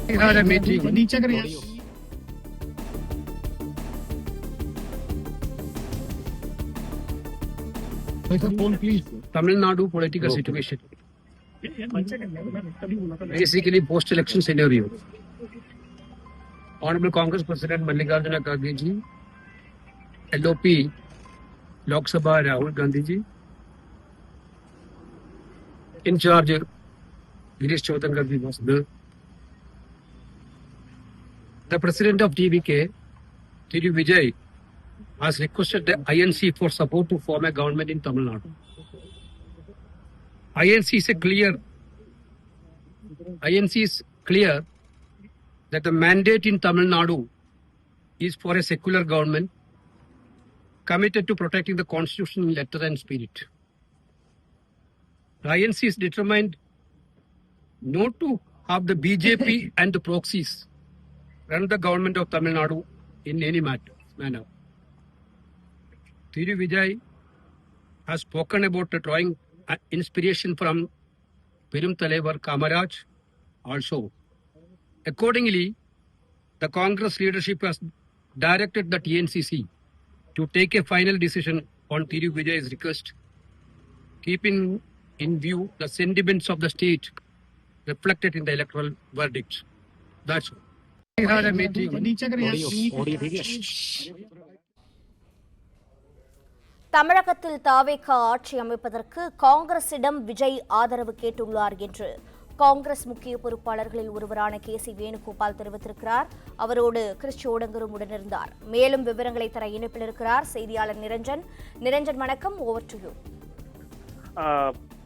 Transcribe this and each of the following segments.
We had a meeting. Tamil Nadu political situation. Basically, post-election scenario. Honorable Congress President Mallikarjuna Kharge ji, LOP, Lok Sabha Rahul Gandhi ji, in charge Girish Choudhary ji was there. The President of TVK, Thiru Vijay, has requested the INC for support to form a government in Tamil Nadu. INC is clear that the mandate in Tamil Nadu is for a secular government committed to protecting the constitution in letter and spirit. The INC is determined not to have the BJP and the proxies run the government of Tamil Nadu in any manner. Thiru Vijay has spoken about drawing inspiration from Perum Thalaivar Kamaraj also. Accordingly, the Congress leadership has directed the TNCC to take a final decision on Thiru Vijay's request, keeping in view the sentiments of the state reflected in the electoral verdict. That's all. We had a meeting. தமிழகத்தில் தாவேக ஆட்சி அமைப்பதற்கு காங்கிரசிடம் விஜய் ஆதரவு கேட்டுள்ளார் என்று காங்கிரஸ் முக்கிய பொறுப்பாளர்களில் ஒருவரான KC Venugopal தெரிவித்திருக்கிறார். அவரோடு கிறிஸ் சோடங்கரும் உடனிருந்தார். மேலும் விவரங்களை தர இணைப்பில் இருக்கிறார் செய்தியாளர் நிரஞ்சன். வணக்கம், ஓவர் டு யூ.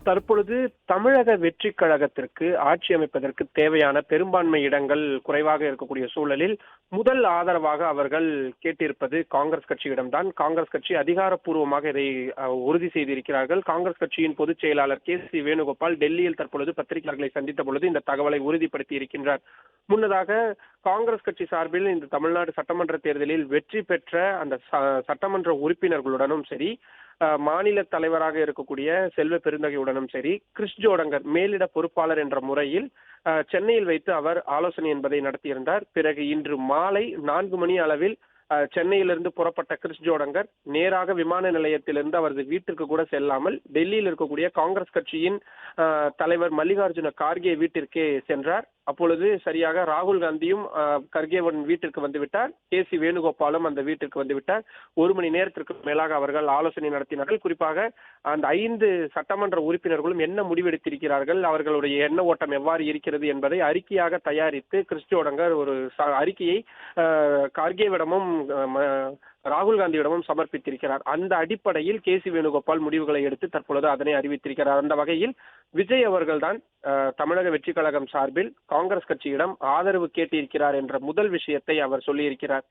தற்பொழுது தமிழக வெற்றி கழகத்திற்கு ஆட்சி அமைப்பதற்கு தேவையான பெரும்பான்மை இடங்கள் குறைவாக இருக்கக்கூடிய சூழலில் முதல் ஆதரவாக அவர்கள் கேட்டிருப்பது காங்கிரஸ் கட்சியிடம்தான். காங்கிரஸ் கட்சி அதிகாரப்பூர்வமாக இதை உறுதி செய்திருக்கிறார்கள். காங்கிரஸ் கட்சியின் பொதுச் செயலாளர் KC வேணுகோபால் டெல்லியில் தற்பொழுது பத்திரிகையாளர்களை சந்தித்த பொழுது இந்த தகவலை உறுதிப்படுத்தி இருக்கின்றார். முன்னதாக காங்கிரஸ் கட்சி சார்பில் இந்த தமிழ்நாடு சட்டமன்ற தேர்தலில் வெற்றி பெற்ற அந்த சட்டமன்ற உறுப்பினர்களுடனும் சரி, மாநில தலைவராக இருக்கக்கூடிய செல்வ பெருந்தகையுடனும் சரி, கிறிஸ் ஜோடங்கர் மேலிட பொறுப்பாளர் என்ற முறையில் சென்னையில் வைத்து அவர் ஆலோசனை என்பதை நடத்தியிருந்தார். பிறகு இன்று மாலை 4 மணி அளவில் சென்னையிலிருந்து புறப்பட்ட கிறிஸ் ஜோடங்கர் நேராக விமான நிலையத்திலிருந்து அவரது வீட்டிற்கு கூட செல்லாமல் டெல்லியில் இருக்கக்கூடிய காங்கிரஸ் கட்சியின் தலைவர் மல்லிகார்ஜுன கார்கே வீட்டிற்கே சென்றார். அப்பொழுது சரியாக ராகுல் காந்தியும் கர்கேவன் வீட்டிற்கு வந்துவிட்டார். KC வேணுகோபாலும் அந்த வீட்டிற்கு வந்துவிட்டார். 1 மணி நேரத்திற்கு மேலாக அவர்கள் ஆலோசனை நடத்தினார்கள். குறிப்பாக அந்த 5 சட்டமன்ற உறுப்பினர்களும் என்ன முடிவெடுத்திருக்கிறார்கள், அவர்களுடைய எண்ண ஓட்டம் எவ்வாறு இருக்கிறது என்பதை அறிக்கையாக தயாரித்து கிறிஸ் ஜோடங்கர் ஒரு அறிக்கையை கார்கேவிடமும் ராகுல் காந்தியிடமும் சமர்ப்பித்திருக்கிறார். அந்த அடிப்படையில் KC வேணுகோபால் முடிவுகளை எடுத்து தற்பொழுது அதனை அறிவித்திருக்கிறார். அந்த வகையில் விஜய் அவர்கள்தான் தமிழக வெற்றி கழகம் சார்பில் காங்கிரஸ் கட்சியிடம் ஆதரவு கேட்டிருக்கிறார் என்ற முதல் விஷயத்தை அவர் சொல்லியிருக்கிறார்.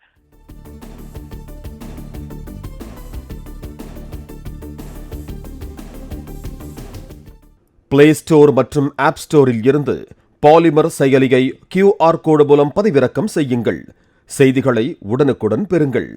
பிளே ஸ்டோர் மற்றும் ஆப் ஸ்டோரில் இருந்து பாலிமர் செயலியை QR கோடு மூலம் பதிவிறக்கம் செய்யுங்கள். செய்திகளை உடனுக்குடன் பெறுங்கள்.